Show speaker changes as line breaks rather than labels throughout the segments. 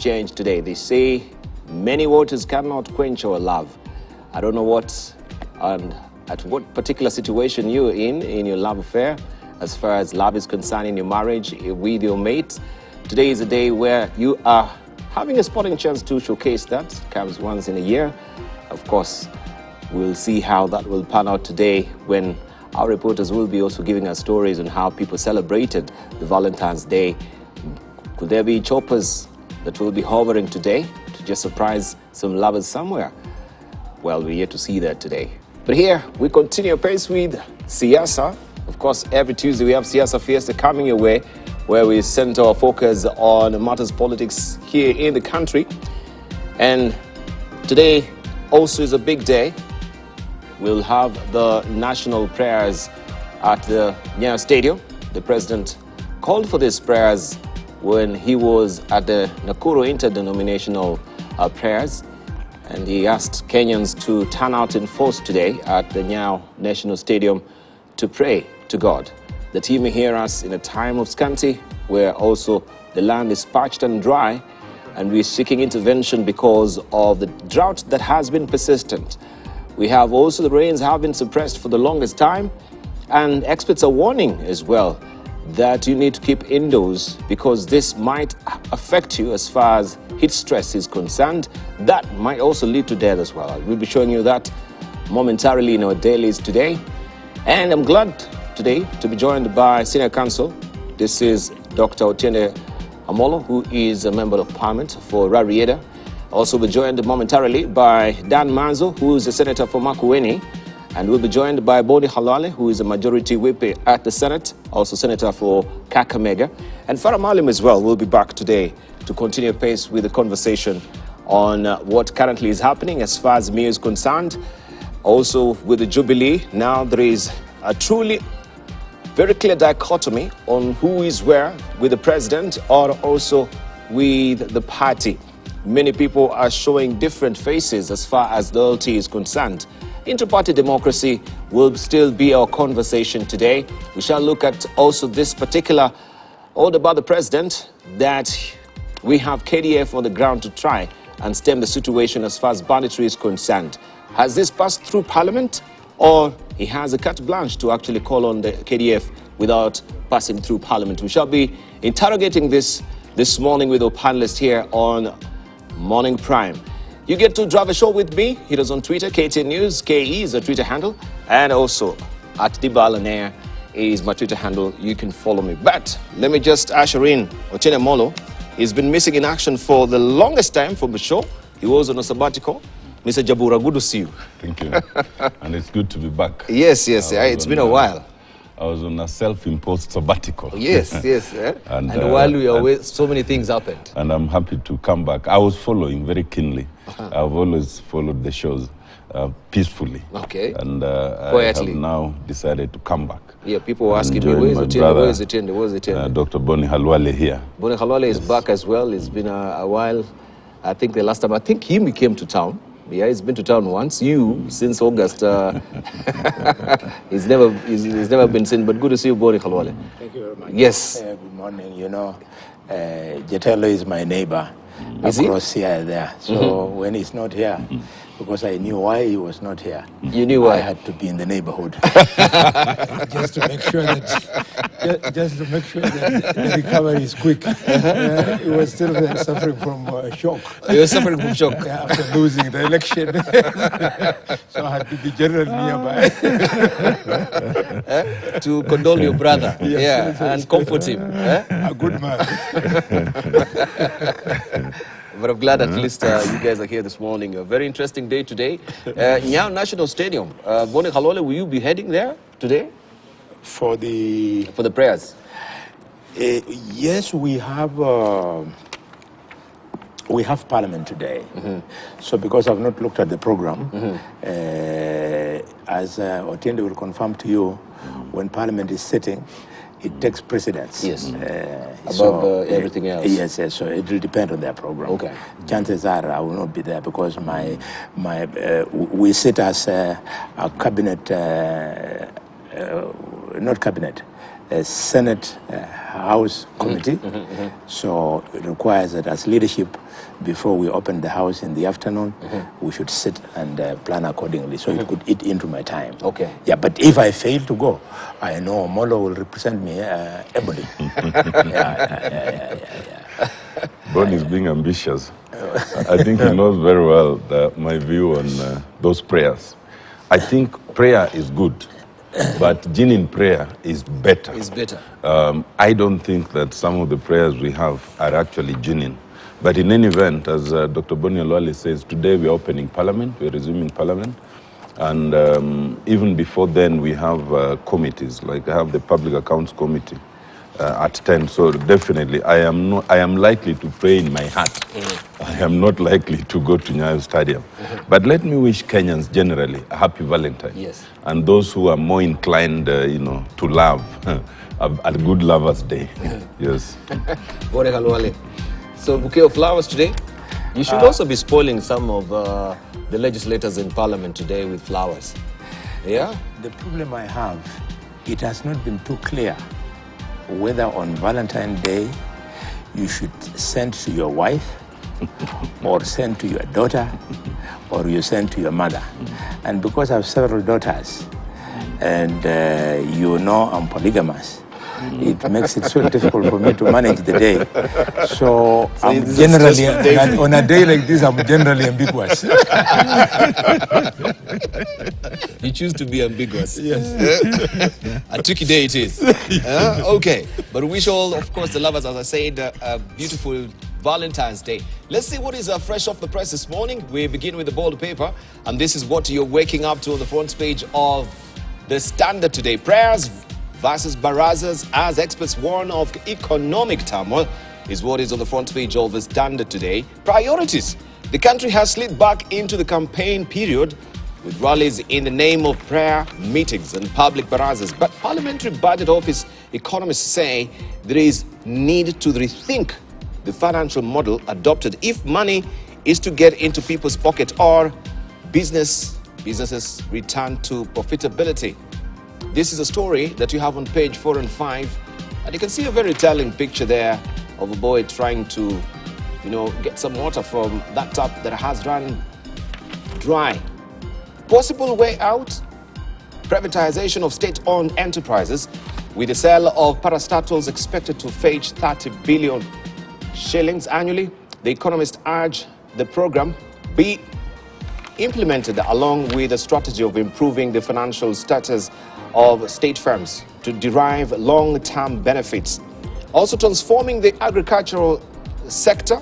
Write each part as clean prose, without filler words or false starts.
change today. They say many waters cannot quench our love. I don't know what and at what particular situation you're in your love affair, as far as love is concerned in your marriage with your mate. Today is a day where you are having a sporting chance to showcase that. It comes once in a year. Of course, we'll see how that will pan out today when our reporters will be also giving us stories on how people celebrated the Valentine's Day. Could there be choppers that will be hovering today to just surprise some lovers somewhere? Well, we're yet to see that today. But here, we continue pace with Siasa. Of course, every Tuesday we have Siasa Fiesta coming your way, where we center our focus on matters politics here in the country. And today also is a big day. We'll have the national prayers at the Nyayo Stadium. The president called for these prayers when he was at the Nakuru interdenominational prayers, and he asked Kenyans to turn out in force today at the Nyayo National Stadium to pray to God that he may hear us in a time of scanty, where also the land is parched and dry, and we're seeking intervention because of the drought that has been persistent. We have also the rains have been suppressed for the longest time, and experts are warning as well that you need to keep indoors because this might affect you as far as heat stress is concerned. That might also lead to death as well. We'll be showing you that momentarily in our dailies today. And I'm glad today to be joined by Senior Counsel. This is Dr. Otiende Amolo, who is a Member of Parliament for Rarieda. Also be joined momentarily by Dan Manzo, who is a Senator for Makueni. And we'll be joined by Boni Halale, who is a Majority Whip at the Senate, also Senator for Kakamega. And Farah Malim as well will be back today to continue pace with the conversation on what currently is happening as far as me is concerned. Also with the Jubilee, now there is a truly very clear dichotomy on who is where with the president or also with the party. Many people are showing different faces as far as loyalty is concerned. Inter-party democracy will still be our conversation today. We shall look at also this particular order by the president that we have KDF on the ground to try and stem the situation as far as banditry is concerned. Has this passed through Parliament, or he has a carte blanche to actually call on the KDF without passing through Parliament? We shall be interrogating this morning with our panelists here on Morning Prime. You get to drive a show with me. Hit us on Twitter, KTN News, KE is a Twitter handle, and also at Dibalaner is my Twitter handle. You can follow me. But let me just usher in Otiende Amolo. He's been missing in action for the longest time from the show. He was on a sabbatical. Mr. Jabura, good to see you.
Thank you. And it's good to be back.
Yes, it's been a while.
I was on a self-imposed sabbatical.
Yes. And while we were away, so many things happened.
And I'm happy to come back. I was following very keenly. I've always followed the shows peacefully.
Okay.
And I have now decided to come back.
Yeah, people were asking me, where is Otiende? Where is Otiende?
Dr. Boni Halwale here.
Boni Halwale is back as well. It's been a while. I think the last time, I think he came to town. Yeah, he's been to town once. You, since August, he's never been seen. But good to see you, Boni Halwale.
Thank you very much.
Yes.
Good morning. You know, Jetelo is my neighbor.
Is
across here there. So when he's not here, because I knew why he was not here.
You knew why?
I had to be in the neighborhood. just to make sure that the recovery is quick. He was still suffering from shock.
He was suffering from shock
after losing the election. So I had to be generally nearby
to condole your brother. Yes, and comfort him.
A good man.
But I'm glad at least you guys are here this morning. A very interesting day today. Nyayo National Stadium. Boni Halwale, will you be heading there today?
For the
prayers?
Yes, we have Parliament today. So because I've not looked at the program, as Otiende will confirm to you, when Parliament is sitting, it takes precedence.
Yes. Above everything else.
Yes. So it will depend on their program.
Okay.
Chances are I will not be there because we sit as a cabinet, not cabinet, a Senate House committee. So it requires that as leadership, before we open the House in the afternoon, we should sit and plan accordingly so it could eat into my time.
Okay.
Yeah, but if I fail to go, I know Molo will represent me ably.
Bon is being ambitious. I think he knows very well my view on those prayers. I think prayer is good, but genuine prayer is better.
It's better.
I don't think that some of the prayers we have are actually genuine. But in any event, as Dr. Boni Olwale says, today we're opening Parliament, we're resuming Parliament. And even before then, we have committees, like I have the Public Accounts Committee at 10. So definitely, I am likely to pray in my heart. I am not likely to go to Nyayo Stadium. But let me wish Kenyans generally a happy Valentine.
Yes.
And those who are more inclined, to love, a good Lovers' Day. Yes.
Bore Kalwale. So, bouquet of flowers today. You should also be spoiling some of the legislators in Parliament today with flowers. Yeah?
The problem I have, it has not been too clear whether on Valentine's Day you should send to your wife or send to your daughter or you send to your mother. And because I have several daughters and I'm polygamous, it makes it so difficult for me to manage the day. So I'm generally, on a day like this, I'm generally ambiguous.
You choose to be ambiguous.
Yes.
A tricky day it is. Okay. But we wish all, of course, the lovers, as I said, a beautiful Valentine's Day. Let's see what is fresh off the press this morning. We begin with the bold paper. And this is what you're waking up to on the front page of the Standard today. Prayers versus barazas as experts warn of economic turmoil is what is on the front page of the Standard today. Priorities. The country has slid back into the campaign period with rallies in the name of prayer, meetings and public barazas. But Parliamentary Budget Office economists say there is need to rethink the financial model adopted if money is to get into people's pocket or businesses return to profitability. This is a story that you have on page 4 and 5. And you can see a very telling picture there of a boy trying to, get some water from that tap that has run dry. Possible way out? Privatization of state-owned enterprises with the sale of parastatals expected to fetch 30 billion shillings annually. The economists urge the program be implemented along with a strategy of improving the financial status of state firms to derive long-term benefits. Also transforming the agricultural sector.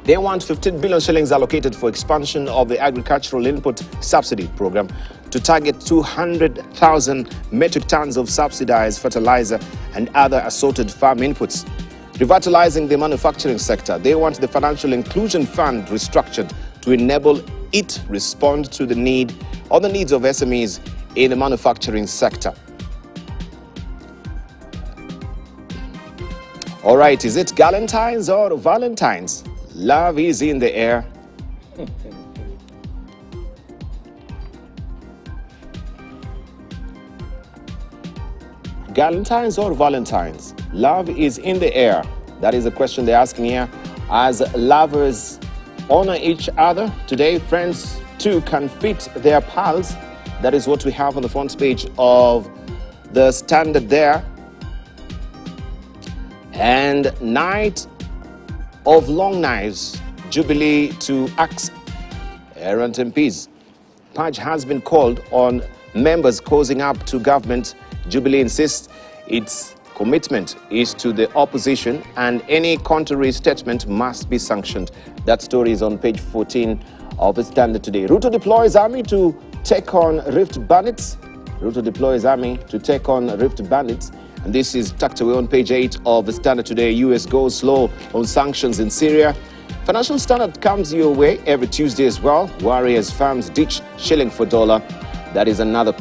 They want 15 billion shillings allocated for expansion of the agricultural input subsidy program to target 200,000 metric tons of subsidized fertilizer and other assorted farm inputs. Revitalizing the manufacturing sector. They want the Financial Inclusion Fund restructured to enable it respond to the needs of SMEs in the manufacturing sector. All right, is it Galentine's or Valentine's? Love is in the air. Galentine's or Valentine's? Love is in the air. That is the question they're asking here. As lovers honor each other today, friends too can fit their pals. That is what we have on the front page of the Standard there. And night of long knives, Jubilee to axe errant MPs. Purge has been called on members causing up to government. Jubilee insists its commitment is to the opposition and any contrary statement must be sanctioned. That story is on page 14 of the Standard today. Ruto deploys army to take on Rift bandits. Ruto deploys army to take on Rift bandits. And this is tucked away on page 8 of the Standard today. US goes slow on sanctions in Syria. Financial Standard comes your way every Tuesday as well. Warriors firms ditch shilling for dollar. That is another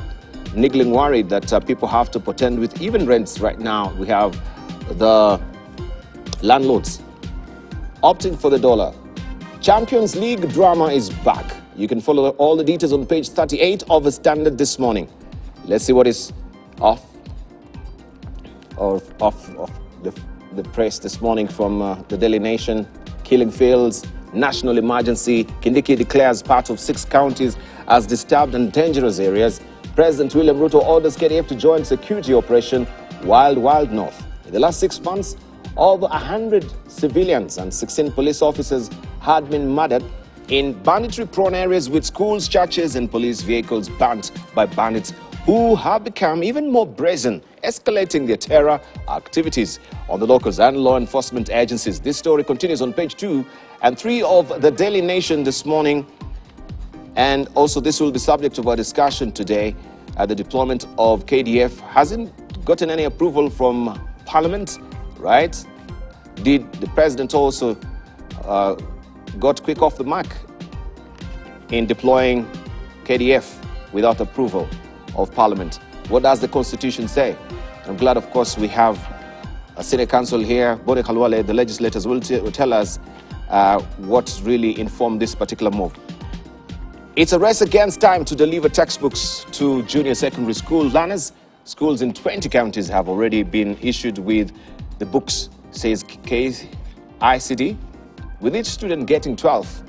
niggling worry that people have to contend with. Even rents right now, we have the landlords opting for the dollar. Champions League drama is back. You can follow all the details on page 38 of the Standard this morning. Let's see what is off the press this morning from the Daily Nation. Killing fields, national emergency. Kindiki declares part of 6 counties as disturbed and dangerous areas. President William Ruto orders KDF to join security operation Wild North. In the last 6 months, over 100 civilians and 16 police officers had been murdered in banditry-prone areas, with schools, churches and police vehicles burnt by bandits who have become even more brazen, escalating their terror activities on the locals and law enforcement agencies. This story continues on page 2 and 3 of the Daily Nation this morning. And also this will be subject of our discussion today. The deployment of KDF hasn't gotten any approval from Parliament, right? Did the President also got quick off the mark in deploying KDF without approval of Parliament? What does the Constitution say? I'm glad, of course, we have a Senate Council here. Bode Khalwale, the legislators, will tell us what really informed this particular move. It's a race against time to deliver textbooks to junior secondary school learners. Schools in 20 counties have already been issued with the books, says KICD, with each student getting 12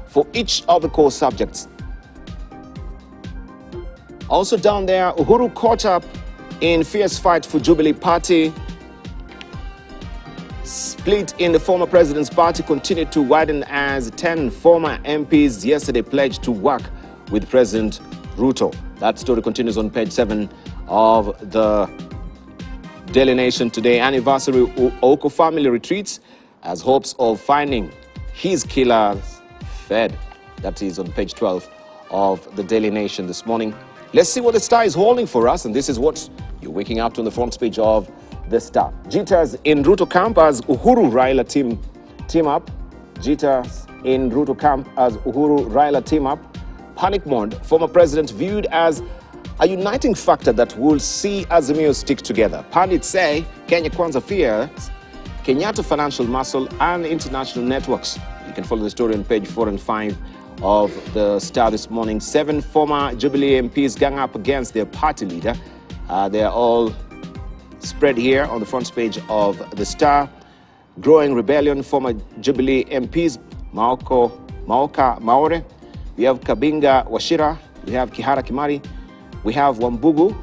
for each of the core subjects. Also down there, Uhuru caught up in fierce fight for Jubilee Party. Split in the former president's party continued to widen as 10 former MPs yesterday pledged to work with President Ruto. That story continues on page 7 of the Daily Nation today. Anniversary Oko family retreats as hopes of finding his killers fed. That is on page 12 of the Daily Nation this morning. Let's see what the Star is holding for us, and this is what you're waking up to on the front page of the Star. Jitters in Ruto camp as Uhuru Raila team up. Jitters in Ruto camp as Uhuru Raila team up. Panic mode. Former president viewed as a uniting factor that will see Azimio stick together. Pundits say Kenya Kwanza fears Kenyatta financial muscle and international networks. You can follow the story on page 4 and 5 of the Star this morning. 7 former Jubilee MPs gang up against their party leader. They are all spread here on the front page of the Star. Growing rebellion, former Jubilee MPs, Maoka Maore. We have Kabinga Washira. We have Kihara Kimari. We have Wambugu,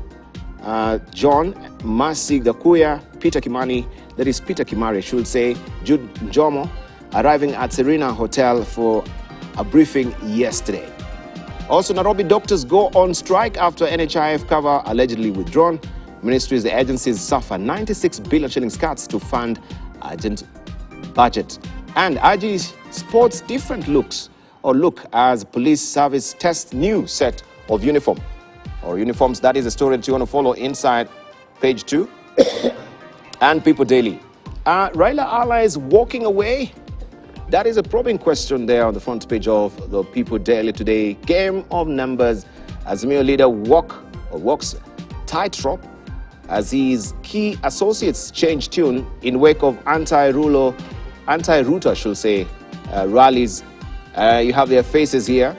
John, Masi Gakuya, Peter Kimani, that is Peter Kimari, I should say, Jude Njomo, arriving at Serena Hotel for a briefing yesterday. Also, Nairobi doctors go on strike after NHIF cover allegedly withdrawn. Ministries, the agencies suffer 96 billion shillings cuts to fund urgent budget. And IG sports different look as police service tests new set of uniforms. That is a story that you want to follow inside page 2 and People Daily. Raila allies walking away? That is a probing question there on the front page of the People Daily today. Game of numbers. Azimio leader walks tightrope as his key associates change tune in wake of anti-Ruto, I should say, rallies. You have their faces here.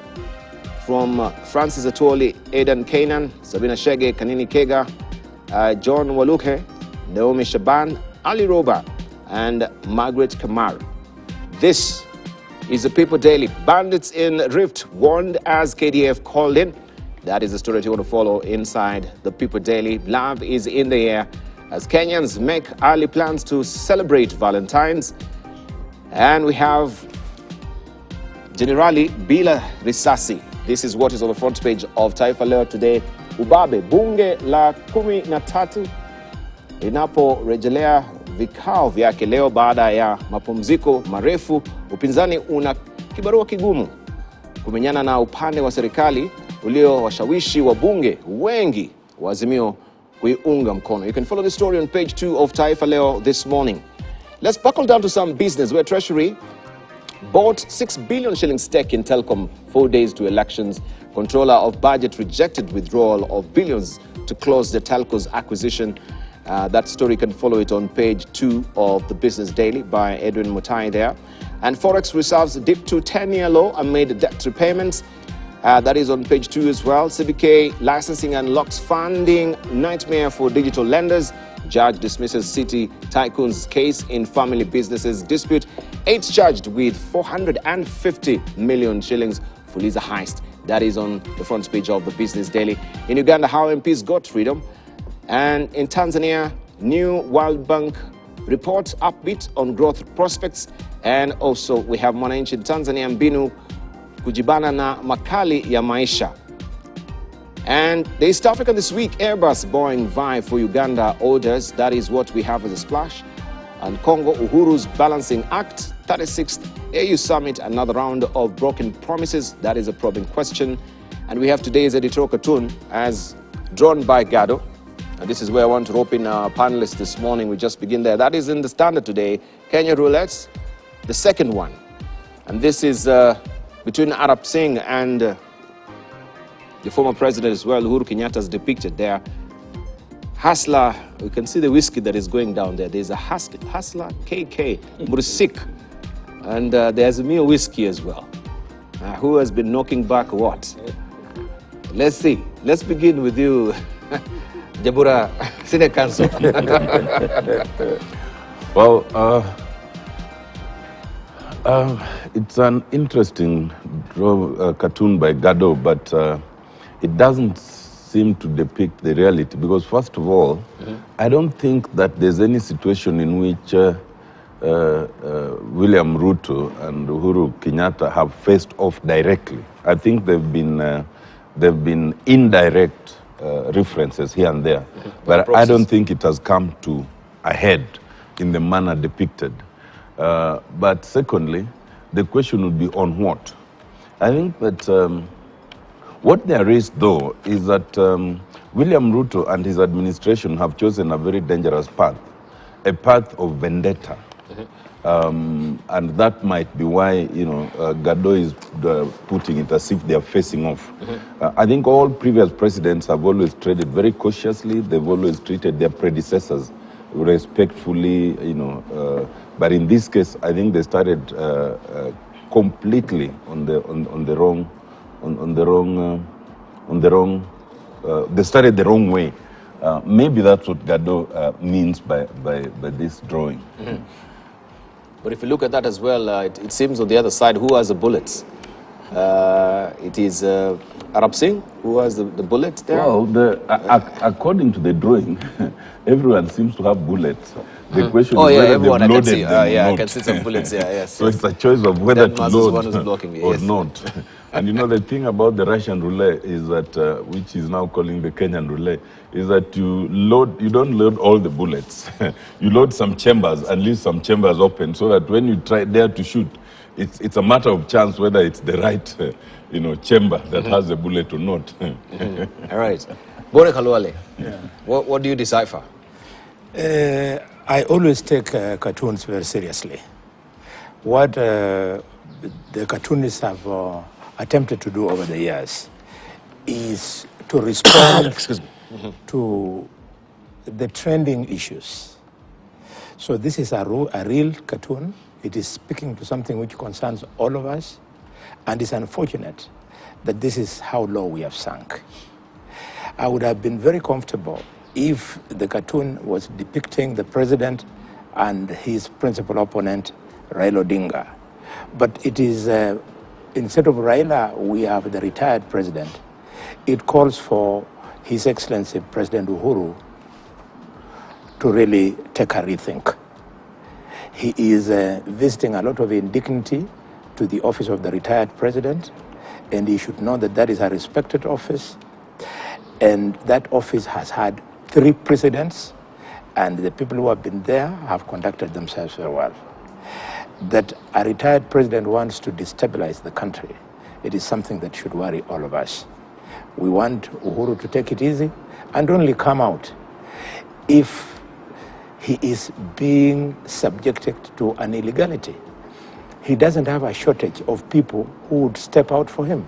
From Francis Atwoli, Aidan Kanan, Sabina Shege, Kanini Kega, John Waluke, Naomi Shaban, Ali Roba, and Margaret Kamar. This is the People Daily. Bandits in Rift warned as KDF called in. That is the story you want to follow inside the People Daily. Love is in the air as Kenyans make early plans to celebrate Valentine's. And we have Generali Bila Risasi. This is what is on the front page of Taifa Leo today. Ubabe, bunge la 13 inaporejelea vikao vyake leo baada ya mapumziko marefu. Upinzani una kibarua kigumu kumenyana na upande wa serikali uliowashawishi wabunge wengi wa Azimio kuiunga mkono. You can follow the story on page 2 of Taifa Leo this morning. Let's buckle down to some business where Treasury bought 6 billion shilling stake in Telkom 4 days to elections. Controller of budget rejected withdrawal of billions to close the telco's acquisition. That story, you can follow it on page 2 of the Business Daily by Edwin Mutai there. And Forex reserves dipped to 10-year low amid debt repayments. That is on page 2 as well. CBK licensing unlocks funding nightmare for digital lenders. Judge dismisses city tycoon's case in family businesses dispute. 8 charged with 450 million shillings Fuliza heist. That is on the front page of the Business Daily. In Uganda, how MPs got freedom. And in Tanzania, new World Bank report upbeat on growth prospects. And also we have Mwananchi in Tanzania, mbinu kujibana na makali ya maisha. And the East African this week, Airbus Boeing vie for Uganda orders. That is what we have as a splash. And Congo, Uhuru's balancing act, 36th AU summit, another round of broken promises. That is a probing question. And we have today's editorial cartoon as drawn by Gado. And this is where I want to rope in our panelists this morning. We just begin there. That is in the Standard today. Kenya Roulettes, the second one. And this is between Arab Singh and the former president as well, Uhuru Kenyatta, is depicted there. Hustler, you can see the whiskey that is going down there. There's a Hustler KK, Mursik, and there's a Mio whiskey as well. Who has been knocking back what? Let's see. Let's begin with you, Jabura, Senior Counsel.
Well, it's an interesting cartoon by Gado, but it doesn't seem to depict the reality because, first of all, I don't think that there's any situation in which William Ruto and Uhuru Kenyatta have faced off directly. I think they've been indirect references here and there, but I don't think it has come to a head in the manner depicted. But secondly, the question would be on what? I think that what they are raised, though, is that William Ruto and his administration have chosen a very dangerous path, a path of vendetta. And that might be why, Gado is putting it as if they are facing off. I think all previous presidents have always treaded very cautiously. They've always treated their predecessors respectfully, but in this case, I think they started completely they started the wrong way. Maybe that's what Gado means by this drawing.
But if you look at that as well, it seems on the other side, who has the bullets? It is Arab Singh who has the bullets there?
Well, according to the drawing, everyone seems to have bullets. The question is whether they've loaded them or not.
I can see some bullets, yes.
So it's a choice of whether to load or
yes.
not. And the thing about the Russian roulette is that, which is now calling the Kenyan roulette, is that you don't load all the bullets. You load some chambers and leave some chambers open so that when you try there to shoot, it's a matter of chance whether it's the right chamber that has the bullet or not.
All right. Bore Kalwale, what do you decipher?
I always take cartoons very seriously. What the cartoonists have attempted to do over the years is to respond to the trending issues. So this is a real cartoon. It is speaking to something which concerns all of us, and it's unfortunate that this is how low we have sunk. I would have been very comfortable if the cartoon was depicting the president and his principal opponent, Raila Odinga. But it is, instead of Raila, we have the retired president. It calls for His Excellency President Uhuru to really take a rethink. He is visiting a lot of indignity to the office of the retired president, and he should know that that is a respected office, and that office has had 3 presidents, and the people who have been there have conducted themselves very well. That a retired president wants to destabilize the country, it is something that should worry all of us. We want Uhuru to take it easy and only come out if he is being subjected to an illegality. He doesn't have a shortage of people who would step out for him.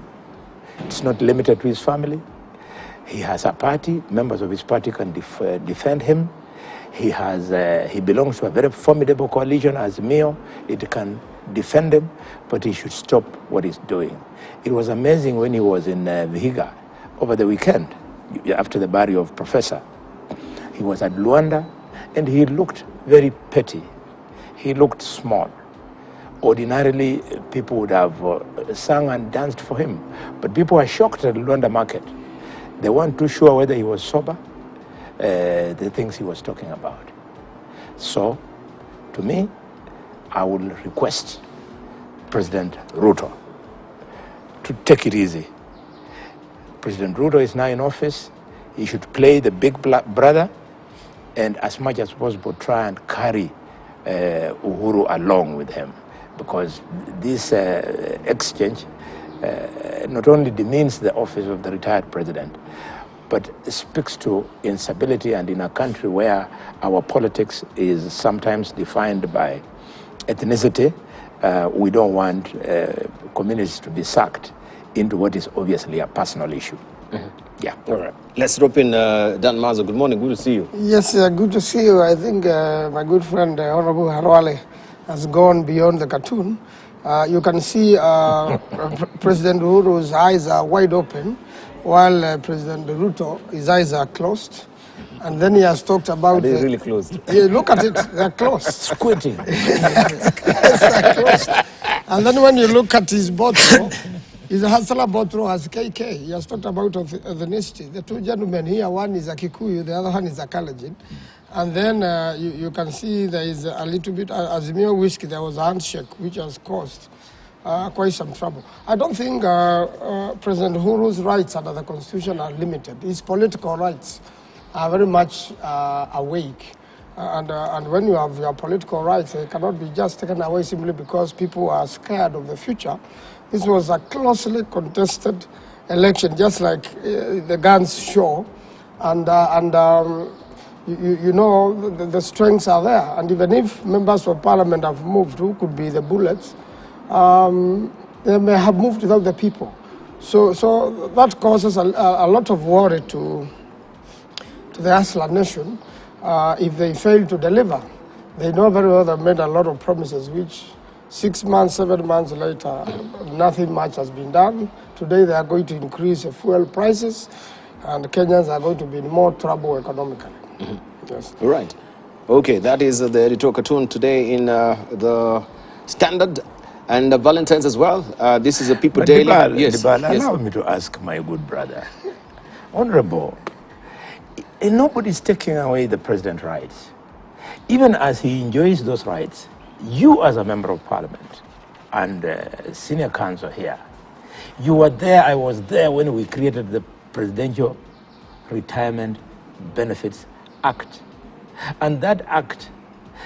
It's not limited to his family. He has a party, members of his party can defend him. He belongs to a very formidable coalition as Mio. It can defend him, but he should stop what he's doing. It was amazing when he was in Vihiga over the weekend, after the burial of Professor. He was at Luanda, and he looked very petty. He looked small. Ordinarily, people would have sung and danced for him, but people were shocked at the Luanda market. They weren't too sure whether he was sober, the things he was talking about. So, to me, I would request President Ruto to take it easy. President Ruto is now in office. He should play the big brother and as much as possible try and carry Uhuru along with him, because this exchange not only demeans the office of the retired president, but speaks to instability, and in a country where our politics is sometimes defined by ethnicity, we don't want communities to be sucked into what is obviously a personal issue. Yeah.
All right. Let's drop in Dan Mazo. Good morning. Good to see you.
Yes, good to see you. I think my good friend, Honorable Harwale, has gone beyond the cartoon. You can see President Uhuru's eyes are wide open, while President Ruto, his eyes are closed. And then he has talked about...
Are they really closed?
Yeah, look at it, they're closed.
Squinting.
Yes, they're closed. And then when you look at his bottle, his hustler bottle has KK. He has talked about ethnicity. The two gentlemen here, one is a Kikuyu, the other one is a Kalenjin. And then you can see there is a little bit, as mere whiskey, there was a handshake, which has caused quite some trouble. I don't think President Uhuru's rights under the Constitution are limited. His political rights are very much awake. And when you have your political rights, they cannot be just taken away simply because people are scared of the future. This was a closely contested election, just like the guns show. And you know, the strengths are there. And even if members of parliament have moved, who could be the bullets, they may have moved without the people. So that causes a lot of worry to the Asla nation if they fail to deliver. They know very well they've made a lot of promises, which 6 months, 7 months later, nothing much has been done. Today they are going to increase the fuel prices, and Kenyans are going to be in more trouble economically. Yes.
All right. Okay, that is the editorial cartoon today in the Standard and Valentine's as well. This is a People Daily.
Yes. Allow me to ask my good brother. Honorable, nobody's taking away the president's rights. Even as he enjoys those rights, you as a member of parliament and senior counsel here, you were there, I was there when we created the Presidential Retirement Benefits Act. And that act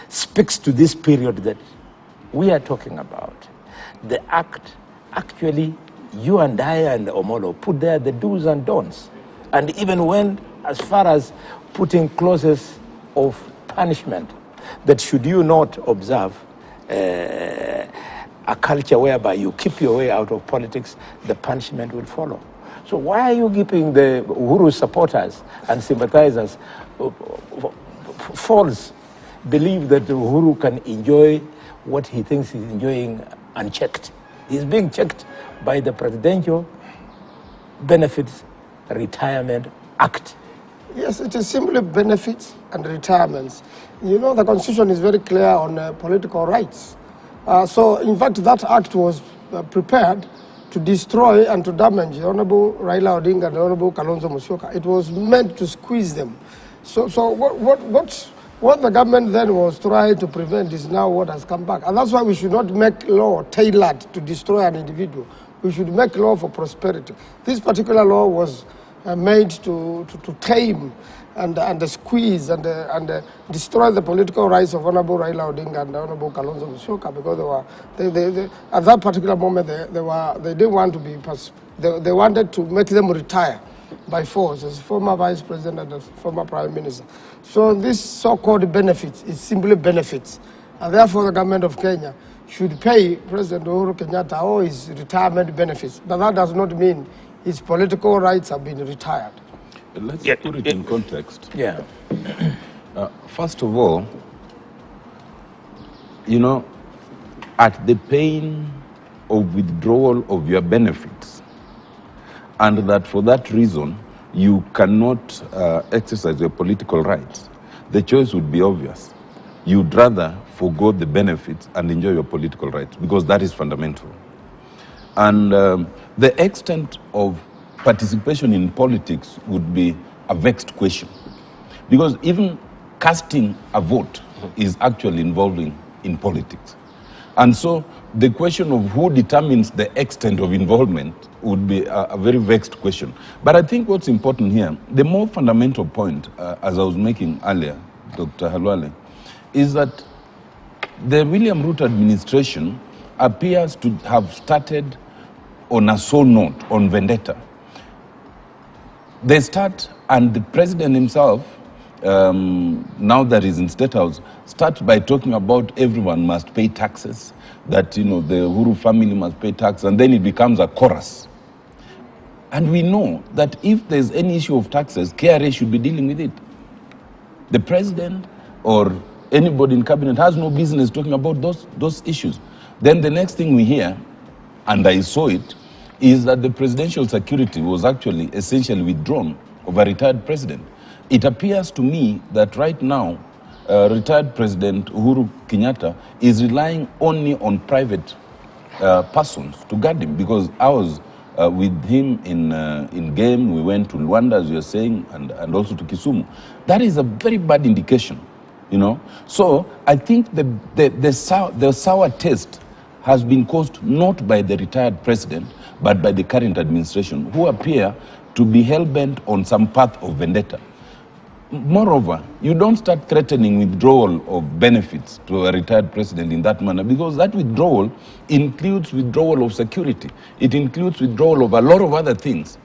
speaks to this period that we are talking about. The act, actually, you and I and Omolo put there the do's and don'ts. And even went as far as putting clauses of punishment that should you not observe a culture whereby you keep your way out of politics, the punishment will follow. So why are you giving the Uhuru supporters and sympathizers false belief that Uhuru can enjoy what he thinks he's enjoying unchecked? He's being checked by the Presidential Benefits Retirement Act.
Yes, it is simply benefits and retirements. You know, the Constitution is very clear on political rights. So, in fact, that act was prepared to destroy and to damage the Honorable Raila Odinga and the Honorable Kalonzo Musyoka. It was meant to squeeze them. So what the government then was trying to prevent is now what has come back. And that's why we should not make law tailored to destroy an individual. We should make law for prosperity. This particular law was made to tame and squeeze and destroy the political rights of Honorable Raila Odinga and Honorable Kalonzo Musyoka, because they at that particular moment they didn't want to be they wanted to make them retire by force as former vice president and as former prime minister. So this so-called benefits is simply benefits, and therefore the government of Kenya should pay President Uhuru Kenyatta all his retirement benefits, but that does not mean his political rights have been retired.
Let's put it in context.
Yeah.
First of all, you know, at the pain of withdrawal of your benefits, and that for that reason you cannot exercise your political rights, the choice would be obvious. You'd rather forgo the benefits and enjoy your political rights, because that is fundamental. And the extent of participation in politics would be a vexed question, because even casting a vote is actually involving in politics. And so the question of who determines the extent of involvement would be a very vexed question. But I think what's important here, the more fundamental point, as I was making earlier, Dr. Halwale, is that the William Ruto administration appears to have started on a sore note, on vendetta. They start, and the president himself, now that he's in State House, starts by talking about everyone must pay taxes, that, the Uhuru family must pay tax, and then it becomes a chorus. And we know that if there's any issue of taxes, KRA should be dealing with it. The president or anybody in cabinet has no business talking about those issues. Then the next thing we hear, and I saw it, is that the presidential security was actually essentially withdrawn of a retired president. It appears to me that right now, retired President Uhuru Kenyatta is relying only on private persons to guard him, because I was with him in game. We went to Luanda, as you are saying, and also to Kisumu. That is a very bad indication, So I think the sour taste has been caused not by the retired president, but by the current administration, who appear to be hell-bent on some path of vendetta. Moreover, you don't start threatening withdrawal of benefits to a retired president in that manner, because that withdrawal includes withdrawal of security. It includes withdrawal of a lot of other things.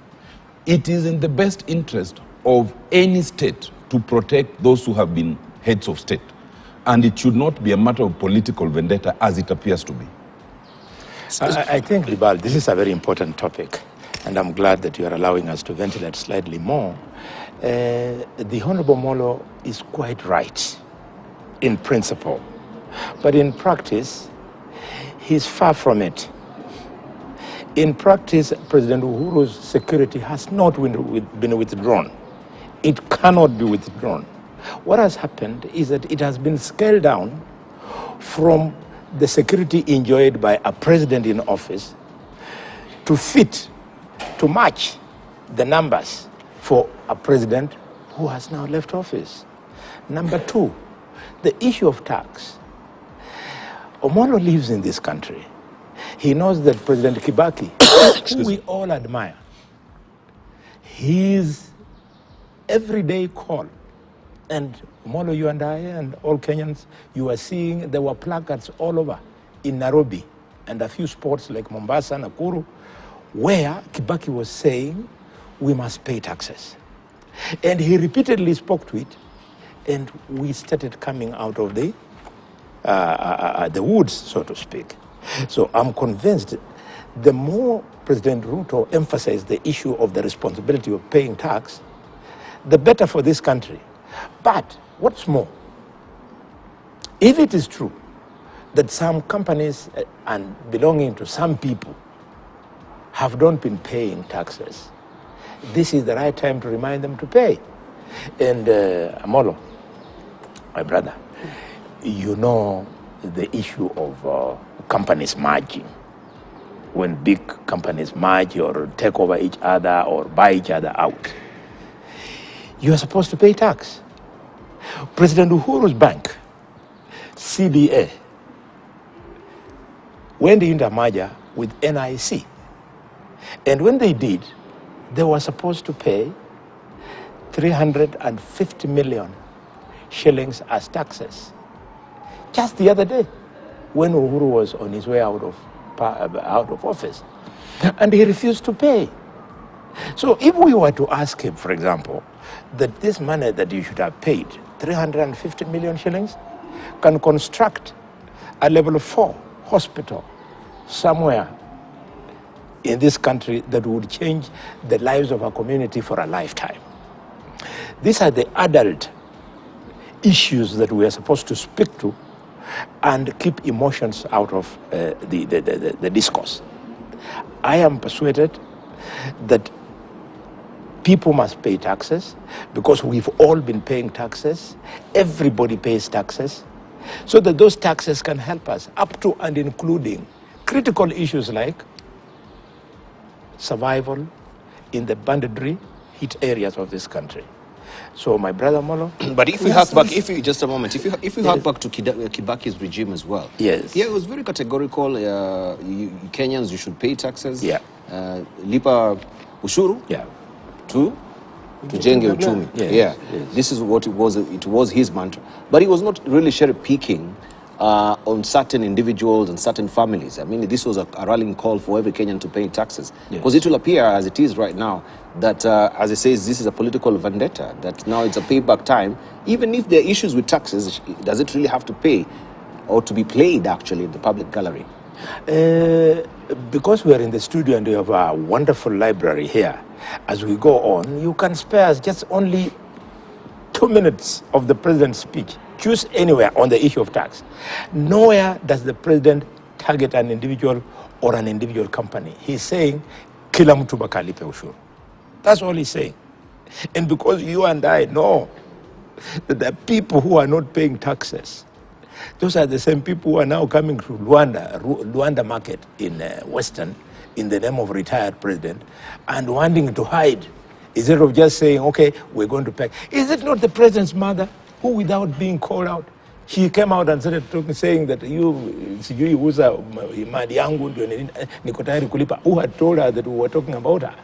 It is in the best interest of any state to protect those who have been heads of state. And it should not be a matter of political vendetta, as it appears to be.
I think, Libal, this is a very important topic, and I'm glad that you are allowing us to ventilate slightly more. The Honorable Molo is quite right in principle, but in practice, he's far from it. In practice, President Uhuru's security has not been withdrawn. It cannot be withdrawn. What has happened is that it has been scaled down from the security enjoyed by a president in office to match the numbers for a president who has now left office. Number two, the issue of tax. Omolo lives in this country. He knows that President Kibaki, who we all admire, his everyday call, and Omolo, you and I and all Kenyans, you are seeing there were placards all over in Nairobi and a few spots like Mombasa, Nakuru, where Kibaki was saying we must pay taxes. And he repeatedly spoke to it, and we started coming out of the woods, so to speak. So I'm convinced the more President Ruto emphasized the issue of the responsibility of paying tax, the better for this country. But what's more, if it is true that some companies and belonging to some people have not been paying taxes, this is the right time to remind them to pay. And Amolo, my brother, you know the issue of companies merging. When big companies merge or take over each other or buy each other out, you are supposed to pay tax. President Uhuru's bank, CBA, went into a merger with NIC. And when they did, they were supposed to pay 350 million shillings as taxes. Just the other day, when Uhuru was on his way out of office, and he refused to pay. So if we were to ask him, for example, that this money that you should have paid, 350 million shillings, can construct a level 4 hospital somewhere in this country that would change the lives of our community for a lifetime. These are the adult issues that we are supposed to speak to and keep emotions out of the discourse. I am persuaded that people must pay taxes because we've all been paying taxes. Everybody pays taxes, so that those taxes can help us up to and including critical issues like survival in the banditry hit areas of this country. So my brother Molo.
But if we hark back, just a moment, if you hark back to Kibaki's regime as well,
yes,
yeah, it was very categorical. Kenyans, you should pay taxes.
Yeah,
lipa ushuru.
Yeah,
to jenge uchumi.
Yes,
yeah,
yes.
This is what it was. It was his mantra, but he was not really cherry picking on certain individuals and certain families. I mean, this was a rallying call for every Kenyan to pay taxes, because it will appear, as it is right now, that as it says, this is a political vendetta, that now it's a payback time. Even if there are issues with taxes, does it really have to pay or to be played actually in the public gallery?
Because we are in the studio and we have a wonderful library here, as we go on, you can spare us just only 2 minutes of the president's speech. Choose anywhere on the issue of tax. Nowhere does the president target an individual or an individual company. He's saying, kila mtu bakalipe ushuru. That's all he's saying. And because you and I know that the people who are not paying taxes, those are the same people who are now coming to Luanda market in Western in the name of retired president and wanting to hide instead of just saying, okay, we're going to pay. Is it not the president's mother who, without being called out, she came out and started talking, saying that sijui uza mali yangu ndio niko tayari kulipa, who had told her that we were talking about her?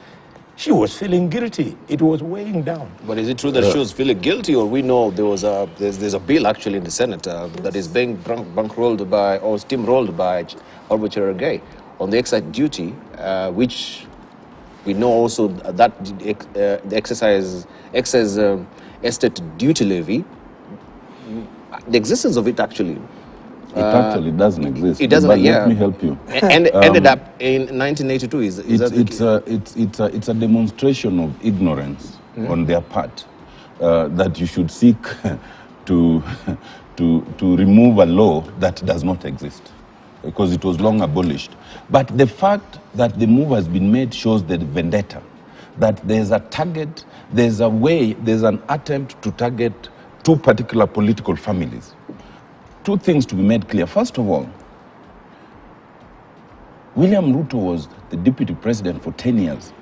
She was feeling guilty. It was weighing down.
But is it true that she was feeling guilty, or we know there's a bill actually in the Senate that is being bankrolled by or steamrolled by Orbiter on the excise duty, which we know also that the excise estate duty levy, the existence of it actually.
It actually doesn't exist.
It doesn't.
But
yeah.
Let me help you.
And ended up in 1982.
It's a demonstration of ignorance on their part that you should seek to remove a law that does not exist, because it was long abolished. But the fact that the move has been made shows the vendetta, that there's a target, there's an attempt to target two particular political families. Two things to be made clear. First of all, William Ruto was the deputy president for 10 years.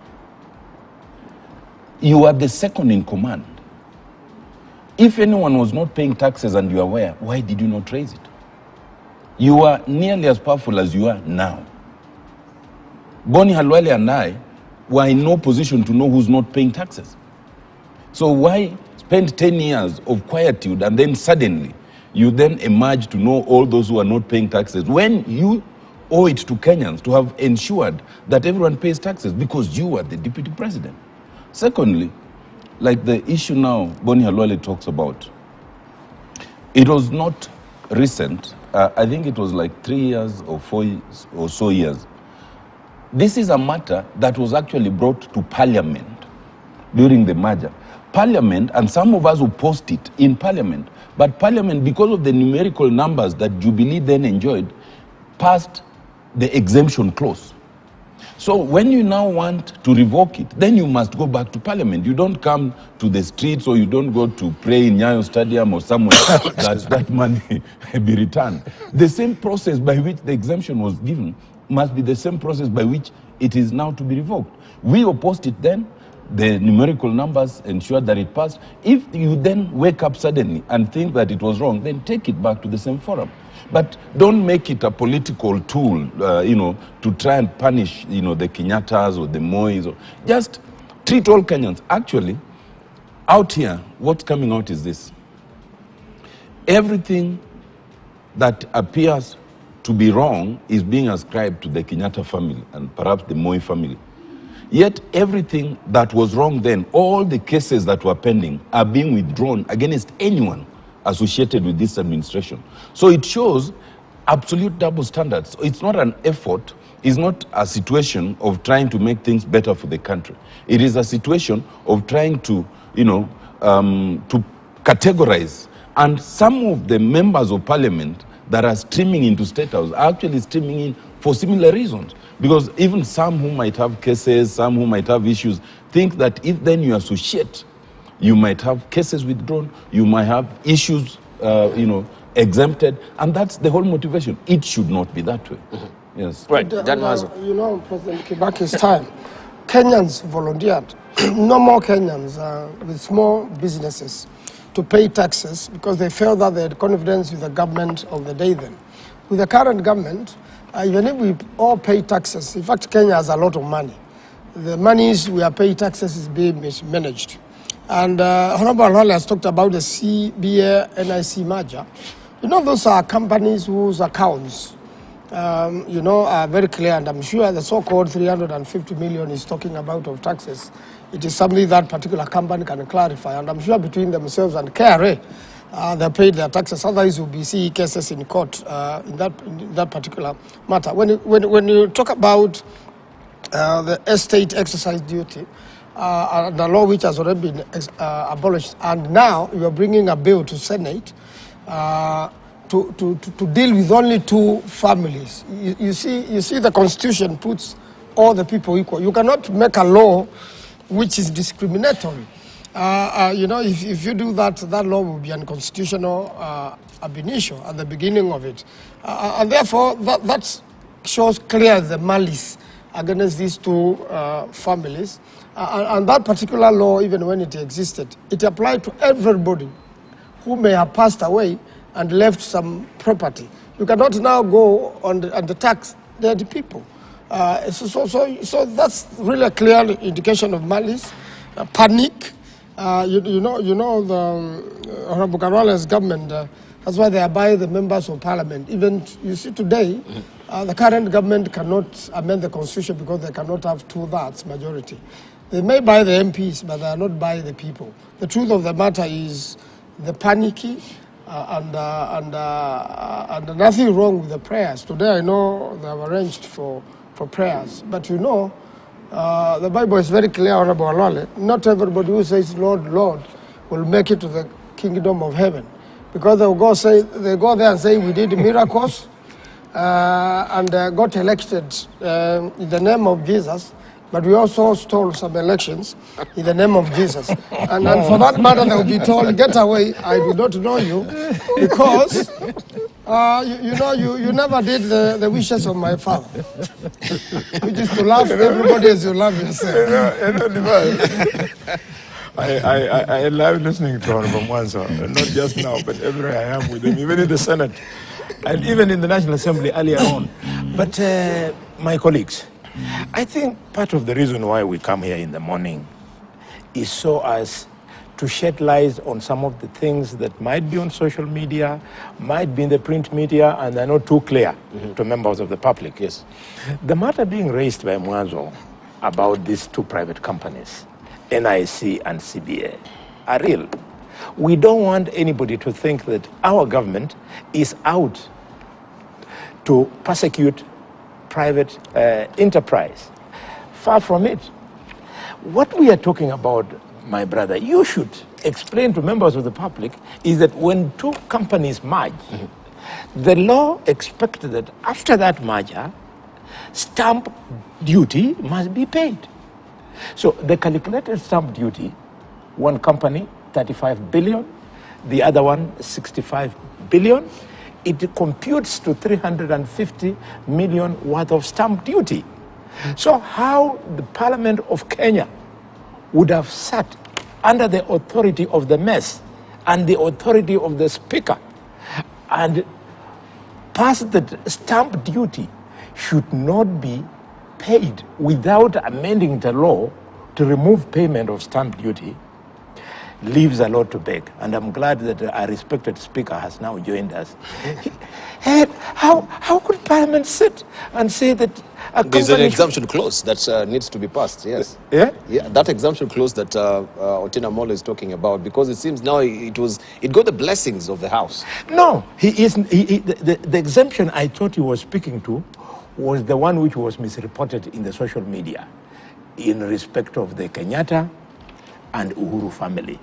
You are the second in command. If anyone was not paying taxes and you are aware, why did you not raise it? You are nearly as powerful as you are now. Boni Halwale and I were in no position to know who's not paying taxes. So why spend 10 years of quietude and then suddenly you then emerge to know all those who are not paying taxes, when you owe it to Kenyans to have ensured that everyone pays taxes because you are the deputy president? Secondly, like the issue now Boni Halwale talks about, it was not recent. I think it was like 3 years or 4 or so years. This is a matter that was actually brought to Parliament during the merger. Parliament, and some of us will post it in Parliament, but Parliament, because of the numerical numbers that Jubilee then enjoyed, passed the exemption clause. So when you now want to revoke it, then you must go back to Parliament. You don't come to the streets, or you don't go to pray in Nyayo Stadium or somewhere that money be returned. The same process by which the exemption was given must be the same process by which it is now to be revoked. We opposed it then. The numerical numbers ensured that it passed. If you then wake up suddenly and think that it was wrong, then take it back to the same forum. But don't make it a political tool, to try and punish, the Kenyatas or the Mois. Just treat all Kenyans. Actually, out here, what's coming out is this. Everything that appears to be wrong is being ascribed to the Kenyatta family and perhaps the Moi family. Yet everything that was wrong then, all the cases that were pending, are being withdrawn against anyone associated with this administration. So it shows absolute double standards. It's not an effort, it's not a situation of trying to make things better for the country. It is a situation of trying to, to categorize. And some of the members of Parliament that are streaming into State House are actually streaming in for similar reasons. Because even some who might have cases, some who might have issues, think that if then you associate, you might have cases withdrawn, you might have issues, exempted, and that's the whole motivation. It should not be that way. Yes.
Right,
President Kibaki's time, Kenyans volunteered, normal Kenyans with small businesses, to pay taxes because they felt that they had confidence with the government of the day then. With the current government, even if we all pay taxes, in fact, Kenya has a lot of money. The monies we are paying taxes is being mismanaged. And Honorable Raila has talked about the CBA-NIC merger. Those are companies whose accounts, are very clear, and I'm sure the so-called 350 million is talking about of taxes. It is something that particular company can clarify, and I'm sure between themselves and KRA, they paid their taxes. Otherwise, you'll be seeing cases in court in that particular matter. When you talk about the estate exercise duty, the law which has already been abolished, and now you are bringing a bill to Senate to deal with only two families. You see, the Constitution puts all the people equal. You cannot make a law which is discriminatory. If you do that, that law will be unconstitutional ab initio at the beginning of it. And therefore, that shows clear the malice against these two families. And that particular law, even when it existed, it applied to everybody who may have passed away and left some property. You cannot now go on the tax dead people. So that's really a clear indication of malice, panic. The Honorable Karwala's government, that's why they are buying the members of parliament. Even, you see today, the current government cannot amend the constitution because they cannot have 2/3 majority. They may buy the MPs, but they are not buying the people. The truth of the matter is the panicky and nothing wrong with the prayers. Today I know they have arranged for prayers, but the Bible is very clear, Honorable Alole. Not everybody who says Lord, Lord will make it to the kingdom of heaven, because they go there and say we did miracles and got elected in the name of Jesus. But we also stole some elections in the name of Jesus. And for that matter, they will be told, get away, I do not know you, because you never did the wishes of my father, which is to love everybody as you love yourself.
I love listening to Honorable Mwanza, not just now, but everywhere I am with him, even in the Senate, and even in the National Assembly earlier on. But my colleagues, I think part of the reason why we come here in the morning is so as to shed light on some of the things that might be on social media, might be in the print media, and they're not too clear to members of the public.
Yes.
The matter being raised by Mwanzo about these two private companies, NIC and CBA, are real. We don't want anybody to think that our government is out to persecute private enterprise. Far from it. What we are talking about, my brother, you should explain to members of the public, is that when two companies merge, the law expected that after that merger, stamp duty must be paid. So the calculated stamp duty, one company, 35 billion, the other one, 65 billion, it computes to 350 million worth of stamp duty. So how the Parliament of Kenya would have sat under the authority of the mess and the authority of the Speaker and passed that stamp duty should not be paid without amending the law to remove payment of stamp duty, leaves a lot to beg. And I'm glad that our respected Speaker has now joined us. How could Parliament sit and say that
there's an exemption clause that needs to be passed, yes.
Yeah?
Yeah, that exemption clause that Otina Molo is talking about, because it seems now it got the blessings of the House.
No, the exemption I thought he was speaking to was the one which was misreported in the social media in respect of the Kenyatta and Uhuru family.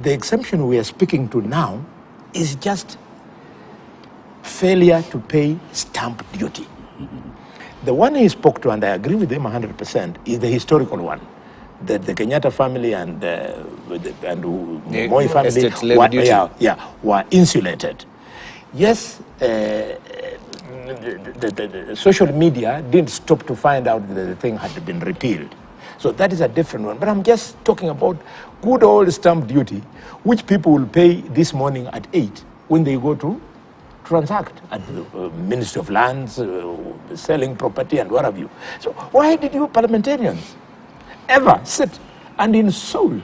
The exemption we are speaking to now is just failure to pay stamp duty. The one he spoke to, and I agree with him 100%, is the historical one. That the Kenyatta family and Moi family were insulated. Yes, the social media didn't stop to find out that the thing had been repealed. So that is a different one. But I'm just talking about good old stamp duty, which people will pay this morning at 8 when they go to transact at the Ministry of Lands, selling property and what have you. So why did you parliamentarians ever sit and insult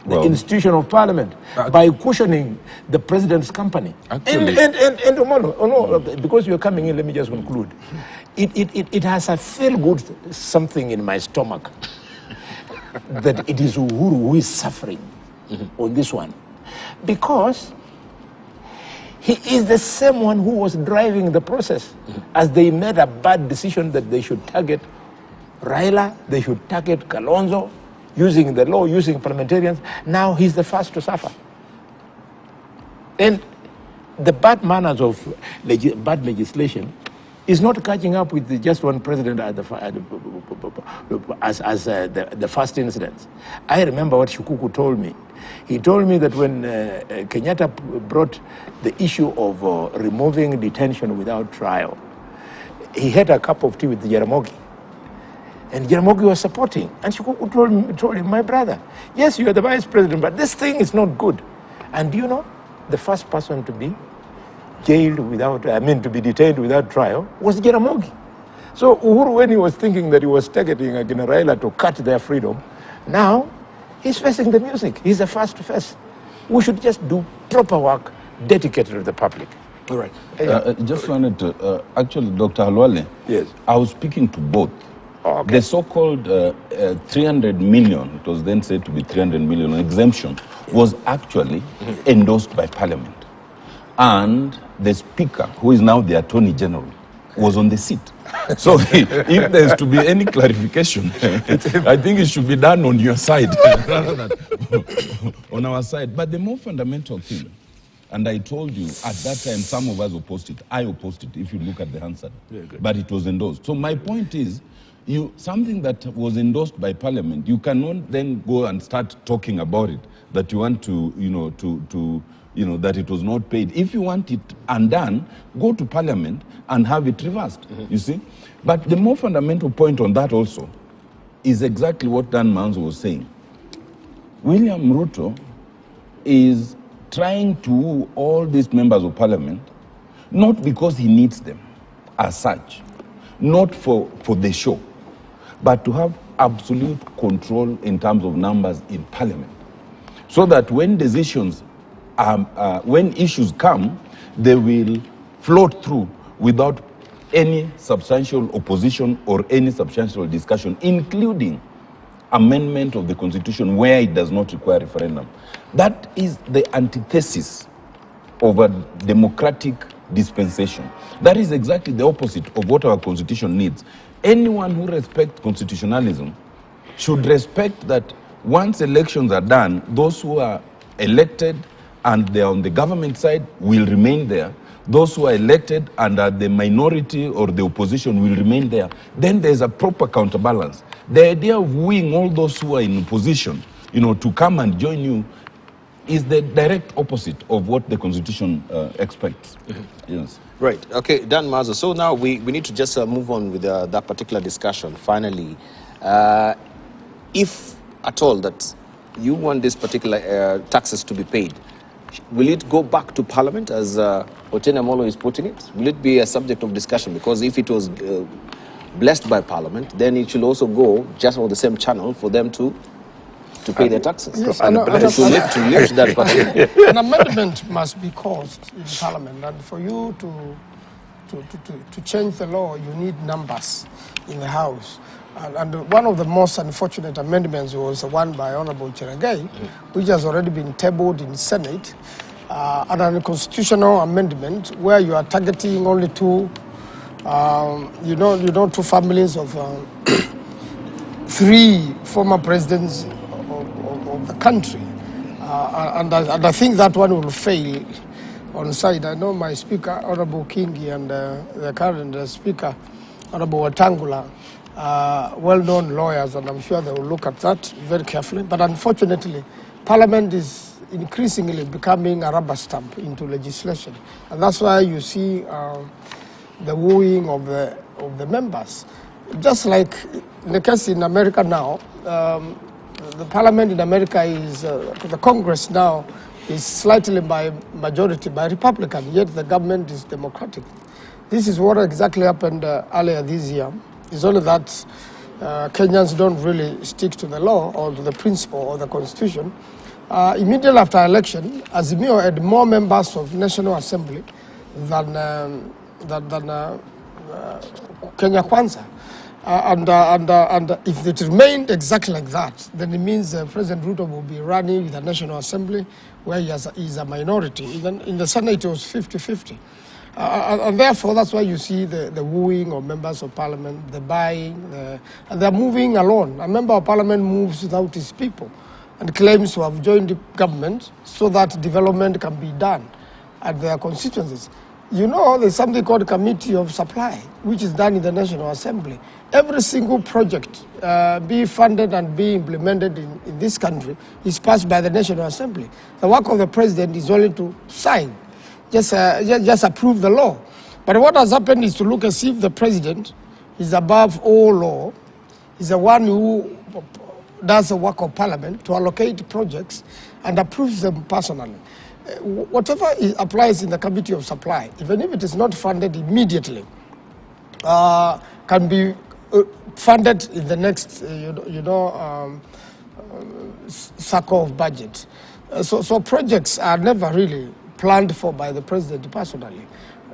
the institution of parliament by cushioning the president's company?
Actually,
Because you're coming in, let me just conclude. It has a feel-good something in my stomach that it is Uhuru who is suffering on this one. Because he is the same one who was driving the process as they made a bad decision that they should target Raila, they should target Kalonzo, using the law, using parliamentarians. Now he's the first to suffer. And the bad manners of bad legislation is not catching up with just one president as the first incident. I remember what Shukuku told me. He told me that when Kenyatta brought the issue of removing detention without trial, he had a cup of tea with Jaramogi. And Jaramogi was supporting. And Shukuku told him, my brother, yes, you are the vice president, but this thing is not good. And do you know, the first person to be jailed to be detained without trial was Jaramogi. So Uhuru, when he was thinking that he was targeting Raila to cut their freedom, now he's facing the music. He's the first to face. We should just do proper work dedicated to the public.
All right. Just wanted to, actually, Dr. Halwale,
yes,
I was speaking to both.
Oh, okay.
The so-called 300 million, it was then said to be 300 million exemption, was actually endorsed by Parliament. And the Speaker, who is now the Attorney General, was on the seat. So if there's to be any clarification, I think it should be done on your side rather than on our side. But the more fundamental thing, and I told you at that time, some of us opposed it. I opposed it, if you look at the Hansard. But it was endorsed. So my point is, something that was endorsed by Parliament, you cannot then go and start talking about it, that you want to, that it was not paid. If you want it undone, go to Parliament and have it reversed, you see. But the more fundamental point on that also is exactly what Dan Manzo was saying. William Ruto is trying to woo all these members of Parliament, not because he needs them as such, not for the show, but to have absolute control in terms of numbers in Parliament, so that when decisions, when issues come, they will float through without any substantial opposition or any substantial discussion, including amendment of the Constitution where it does not require referendum. That is the antithesis of a democratic dispensation. That is exactly the opposite of what our Constitution needs. Anyone who respects constitutionalism should respect that once elections are done, those who are elected and they are on the government side will remain there. Those who are elected and are the minority or the opposition will remain there. Then there's a proper counterbalance. The idea of wooing all those who are in opposition, to come and join you is the direct opposite of what the Constitution expects. Yes.
Right. Okay, Dan Mazo. So now we need to just move on with that particular discussion. Finally, if at all that you want this particular taxes to be paid, will it go back to Parliament, as Otieno Amollo is putting it? Will it be a subject of discussion? Because if it was blessed by Parliament, then it should also go just on the same channel for them to pay their taxes.
Yes,
to lift that particular.
An amendment must be caused in Parliament, and for you to change the law, you need numbers in the House. And one of the most unfortunate amendments was the one by Honorable Cheregai, which has already been tabled in Senate, and a constitutional amendment where you are targeting only two families of three former presidents of the country. And I think that one will fail on side. I know my speaker, Honorable Kingi, and the current speaker, Honorable Watangula, well-known lawyers, and I'm sure they will look at that very carefully. But unfortunately, Parliament is increasingly becoming a rubber stamp into legislation, and that's why you see the wooing of the members. Just like in the case in America now, the Parliament in America is the Congress now is slightly by majority by Republican, yet the government is Democratic. This is what exactly happened earlier this year. It's only that Kenyans don't really stick to the law or to the principle or the constitution. Immediately after election, Azimio had more members of National Assembly than Kenya Kwanza. And if it remained exactly like that, then it means President Ruto will be running with the National Assembly where he is a minority. Even in the Senate, it was 50-50. And therefore, that's why you see the wooing of members of parliament, the buying, and they're moving alone. A member of parliament moves without his people and claims to have joined the government so that development can be done at their constituencies. You know, there's something called Committee of Supply, which is done in the National Assembly. Every single project be funded and be implemented in this country is passed by the National Assembly. The work of the president is only to sign. Just approve the law. But what has happened is to look as if the president is above all law, is the one who does the work of parliament to allocate projects and approves them personally. Whatever applies in the Committee of Supply, even if it is not funded immediately, can be funded in the next, cycle of budget. So projects are never really planned for by the president personally.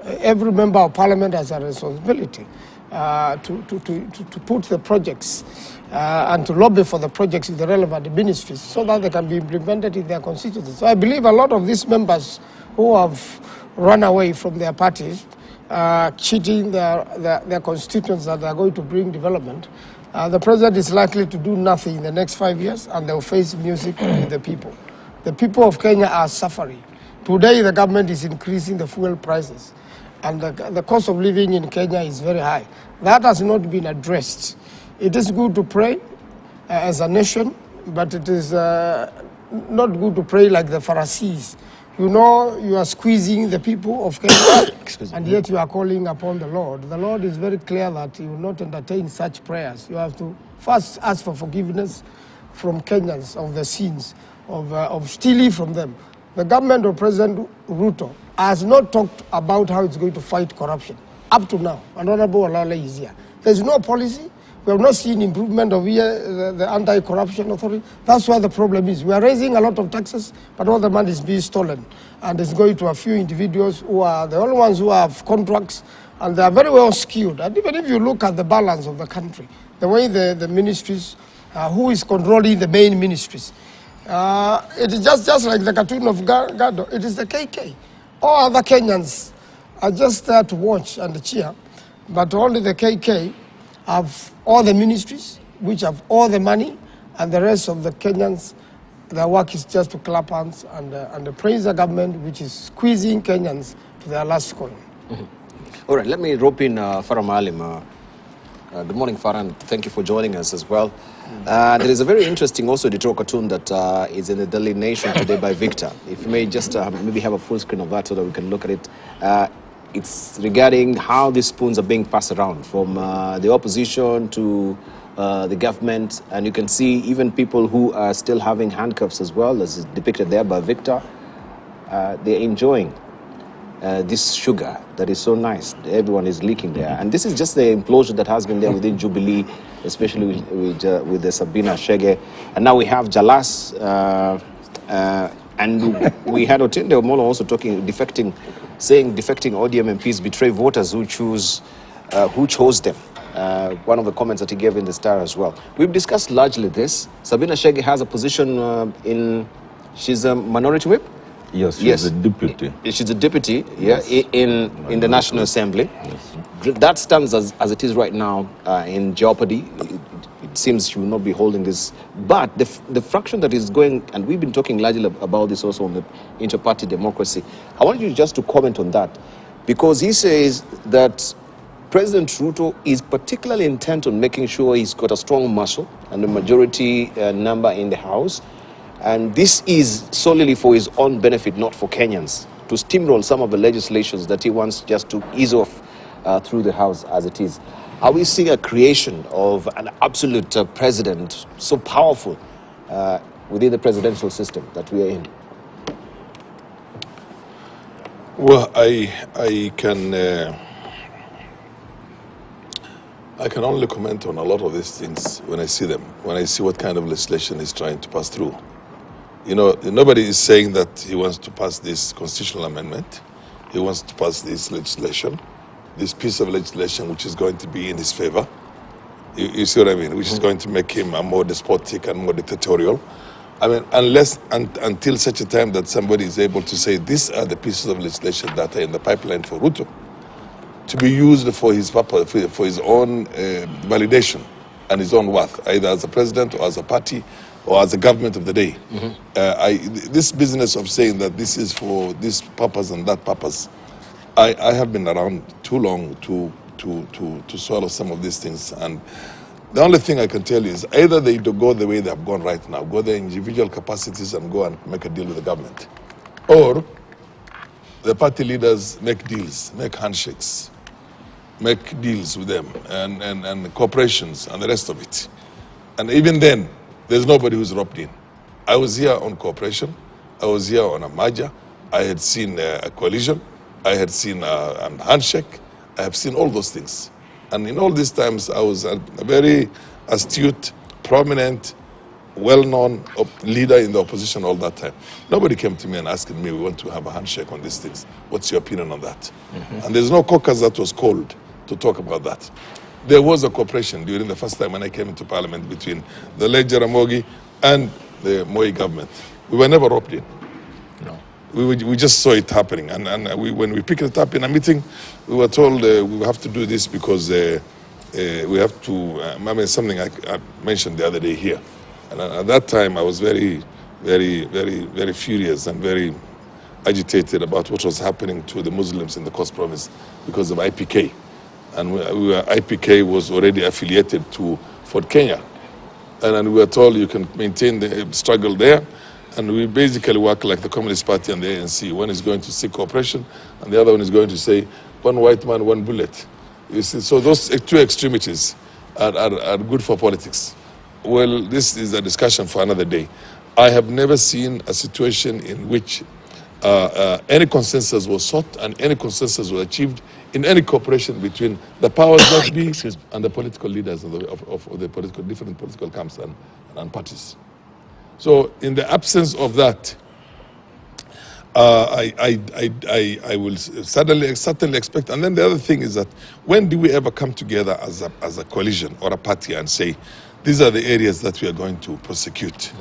Every member of parliament has a responsibility to put the projects and to lobby for the projects in the relevant ministries so that they can be implemented in their constituencies. So I believe a lot of these members who have run away from their parties, cheating their constituents that they are going to bring development, the president is likely to do nothing in the next 5 years, and they will face music with the people. The people of Kenya are suffering. Today, the government is increasing the fuel prices, and the cost of living in Kenya is very high. That has not been addressed. It is good to pray as a nation, but it is not good to pray like the Pharisees. You know, you are squeezing the people of Kenya, and yet you are calling upon the Lord. The Lord is very clear that He will not entertain such prayers. You have to first ask for forgiveness from Kenyans of the sins of stealing from them. The government of President Ruto has not talked about how it's going to fight corruption. Up to now, and Honorable Raila is here. There's no policy. We have not seen improvement of the anti-corruption authority. That's where the problem is. We are raising a lot of taxes, but all the money is being stolen. And it's going to a few individuals who are the only ones who have contracts, and they are very well skilled. And even if you look at the balance of the country, the way the ministries, who is controlling the main ministries, it is just like the cartoon of Gado. It is the KK. All other Kenyans are just there to watch and cheer, but only the KK have all the ministries, which have all the money, and the rest of the Kenyans, their work is just to clap hands and praise the government, which is squeezing Kenyans to their last coin.
Mm-hmm. All right, let me rope in Farah Maalim. Good morning, Farah, and thank you for joining us as well. There is a very interesting also editorial cartoon that is in the Daily Nation today by Victor. If you may just maybe have a full screen of that so that we can look at it. It's regarding how these spoons are being passed around from the opposition to the government. And you can see even people who are still having handcuffs as well, as is depicted there by Victor. They're enjoying this sugar that is so nice. Everyone is leaking there. And this is just the implosion that has been there within Jubilee, especially with the Sabina Shege. And now we have Jalas, and we had Otinde Omolo also saying defecting ODM MPs betray voters who chose them. One of the comments that he gave in the Star as well. We've discussed largely this. Sabina Shege has a position she's a minority whip?
Yes, she's a deputy.
She's a deputy, yes. in the National Assembly. Yes. That stands as it is right now in jeopardy. It seems she will not be holding this. But the fraction that is going, and we've been talking largely about this also on the inter-party democracy, I want you just to comment on that, because he says that President Ruto is particularly intent on making sure he's got a strong muscle and a majority number in the House. And this is solely for his own benefit, not for Kenyans, to steamroll some of the legislations that he wants just to ease off through the House as it is. Are we seeing a creation of an absolute president so powerful within the presidential system that we are in?
Well, I can only comment on a lot of these things when I see them, when I see what kind of legislation he's trying to pass through. You know, nobody is saying that he wants to pass this constitutional amendment. He wants to pass this legislation, this piece of legislation which is going to be in his favor. You see what I mean? Which is going to make him a more despotic and more dictatorial. I mean, until such a time that somebody is able to say these are the pieces of legislation that are in the pipeline for Ruto to be used for his purpose, for his own validation and his own worth, either as a president or as a party or as a government of the day. This business of saying that this is for this purpose and that purpose, I have been around too long to swallow some of these things. And the only thing I can tell you is either they do go the way they have gone right now, go their individual capacities and go and make a deal with the government, or the party leaders make deals, make handshakes, make deals with them and corporations and the rest of it. And even then, there's nobody who's roped in. I was here on cooperation. I was here on a merger. I had seen a coalition. I had seen a handshake. I have seen all those things. And in all these times, I was a very astute, prominent, well-known leader in the opposition all that time. Nobody came to me and asked me, we want to have a handshake on these things. What's your opinion on that? And there's no caucus that was called to talk about that. There was a cooperation during the first time when I came into parliament between the late Jaramogi and the Moi government. We were never roped in. No. We just saw it happening. And when we picked it up in a meeting, we were told we have to do this because we have to, I mean, something I mentioned the other day here. And at that time, I was very, very, very, very furious and very agitated about what was happening to the Muslims in the Coast Province because of IPK. And IPK was already affiliated to Fort Kenya. And we were told you can maintain the struggle there. And we basically work like the Communist Party and the ANC. One is going to seek cooperation, and the other one is going to say, one white man, one bullet. You see, so those two extremities are good for politics. Well, this is a discussion for another day. I have never seen a situation in which any consensus was sought and any consensus was achieved in any cooperation between the powers that be and the political leaders of the different political camps and parties. So in the absence of that, I will certainly expect. And then the other thing is that when do we ever come together as a coalition or a party and say, these are the areas that we are going to prosecute?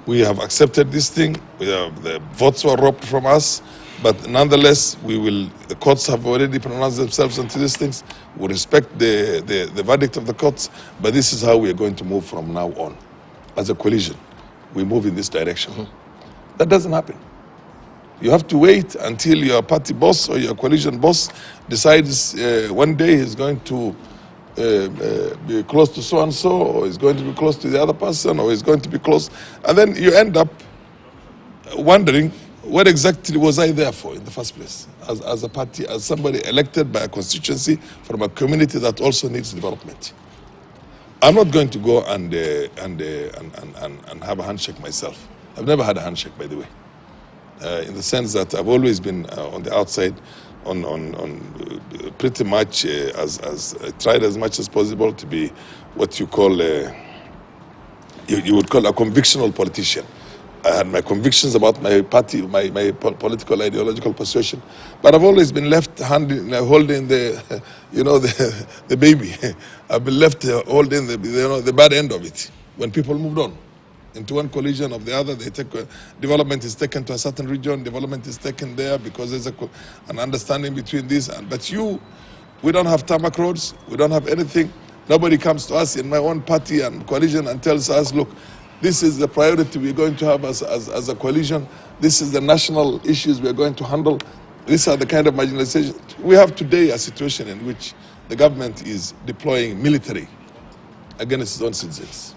We have accepted this thing. The votes were robbed from us. But nonetheless, the courts have already pronounced themselves into these things. We respect the verdict of the courts. But this is how we are going to move from now on. As a coalition, we move in this direction. That doesn't happen. You have to wait until your party boss or your coalition boss decides one day he's going to be close to so-and-so, or he's going to be close to the other person, or he's going to be close. And then you end up wondering, what exactly was I there for in the first place? As a party, as somebody elected by a constituency from a community that also needs development. I'm not going to go and have a handshake myself. I've never had a handshake, by the way. In the sense that I've always been on the outside, on pretty much as tried as much as possible to be what you call you would call a convictional politician. I had my convictions about my party, my political ideological persuasion, but I've always been left holding the, the baby. I've been left holding the bad end of it when people moved on into one collision of the other. They take development is taken to a certain region, development is taken there because there's an understanding between this. But we don't have tarmac roads, we don't have anything. Nobody comes to us in my own party and coalition and tells us, look, this is the priority we're going to have as a coalition. This is the national issues we're going to handle. These are the kind of marginalization. We have today a situation in which the government is deploying military against its own citizens.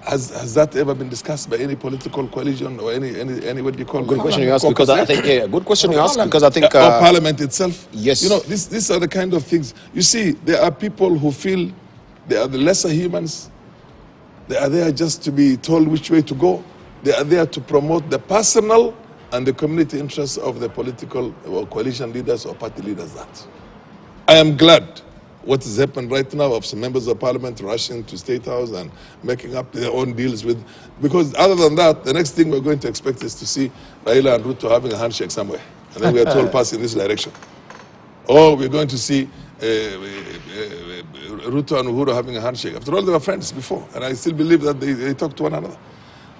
Has that ever been discussed by any political coalition or any what do you call it?
Good question you asked, because I think, good question you asked, because I think...
or Parliament itself.
Yes.
You know, these are the kind of things. You see, there are people who feel they are the lesser humans. They are there just to be told which way to go. They are there to promote the personal and the community interests of the political or coalition leaders or party leaders. That I am glad what has happened right now of some members of parliament rushing to State House and making up their own deals with, because other than that, the next thing we're going to expect is to see Raila and Ruto having a handshake somewhere. And then we are told pass in this direction. Or we're going to see Ruto and Uhuru having a handshake. After all, they were friends before, and I still believe that they talk to one another.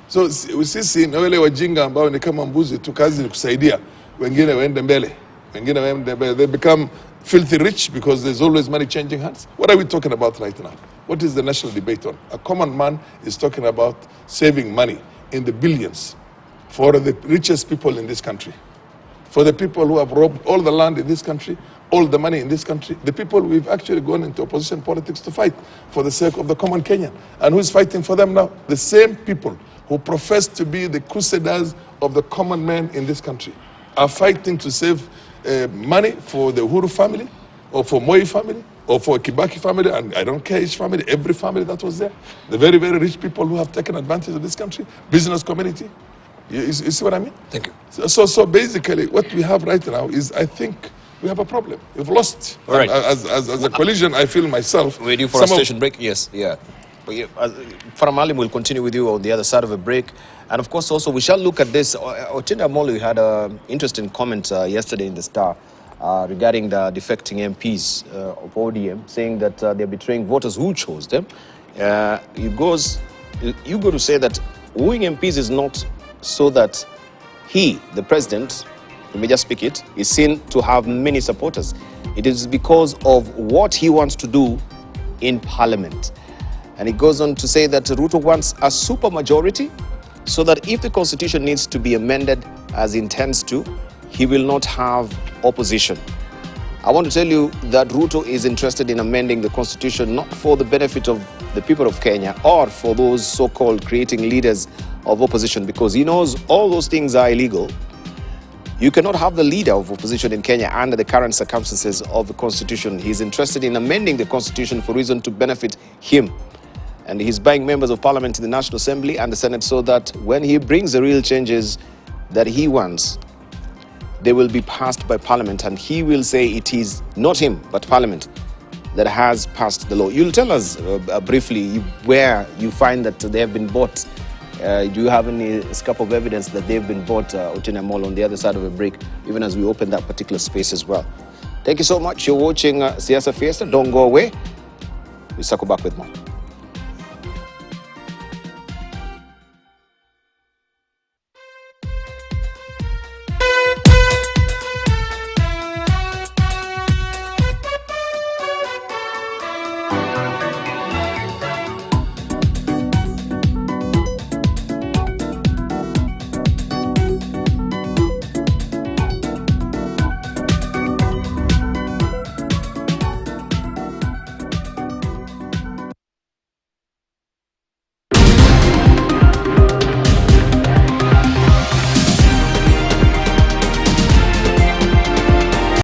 So we see wale wajinga ambao ni kama mbuzi tu, kazi ni kusaidia wengine waende mbele, wengine waende mbele. They become filthy rich because there's always money changing hands. What are we talking about right now? What is the national debate on? A common man is talking about saving money in the billions for the richest people in this country, for the people who have robbed all the land in this country, all the money in this country, the people we've actually gone into opposition politics to fight for the sake of the common Kenyan. And who's fighting for them now? The same people who profess to be the crusaders of the common man in this country are fighting to save money for the Uhuru family, or for Moi family, or for Kibaki family, and I don't care which family, every family that was there. The very, very rich people who have taken advantage of this country, business community. You see what I mean?
Thank you.
So basically, what we have right now is, I think, we have a problem. We've lost.
All right.
As a coalition, I feel myself...
We're due for a station break? Yes, yeah. But Farah Maalim will continue with you on the other side of a break. And of course, also, we shall look at this. Otinda Molu had an interesting comment yesterday in the Star regarding the defecting MPs of ODM, saying that they're betraying voters who chose them. You go to say that wooing MPs is not so that he, the president, let me just speak it, is seen to have many supporters. It is because of what he wants to do in Parliament. And he goes on to say that Ruto wants a supermajority so that if the constitution needs to be amended as he intends to, he will not have opposition. I want to tell you that Ruto is interested in amending the constitution not for the benefit of the people of Kenya or for those so-called creating leaders of opposition, because he knows all those things are illegal. You cannot have the leader of opposition in Kenya under the current circumstances of the constitution. He's interested in amending the constitution for reason to benefit him. And he's buying members of parliament in the National Assembly and the Senate so that when he brings the real changes that he wants, they will be passed by parliament, and he will say it is not him, but parliament that has passed the law. You'll tell us briefly where you find that they have been bought. Do you have any scope of evidence that they've been bought, Otinda Molo, on the other side of a break, even as we open that particular space as well? Thank you so much. You're watching Siasa Fiesta. Don't go away. We'll circle back with more.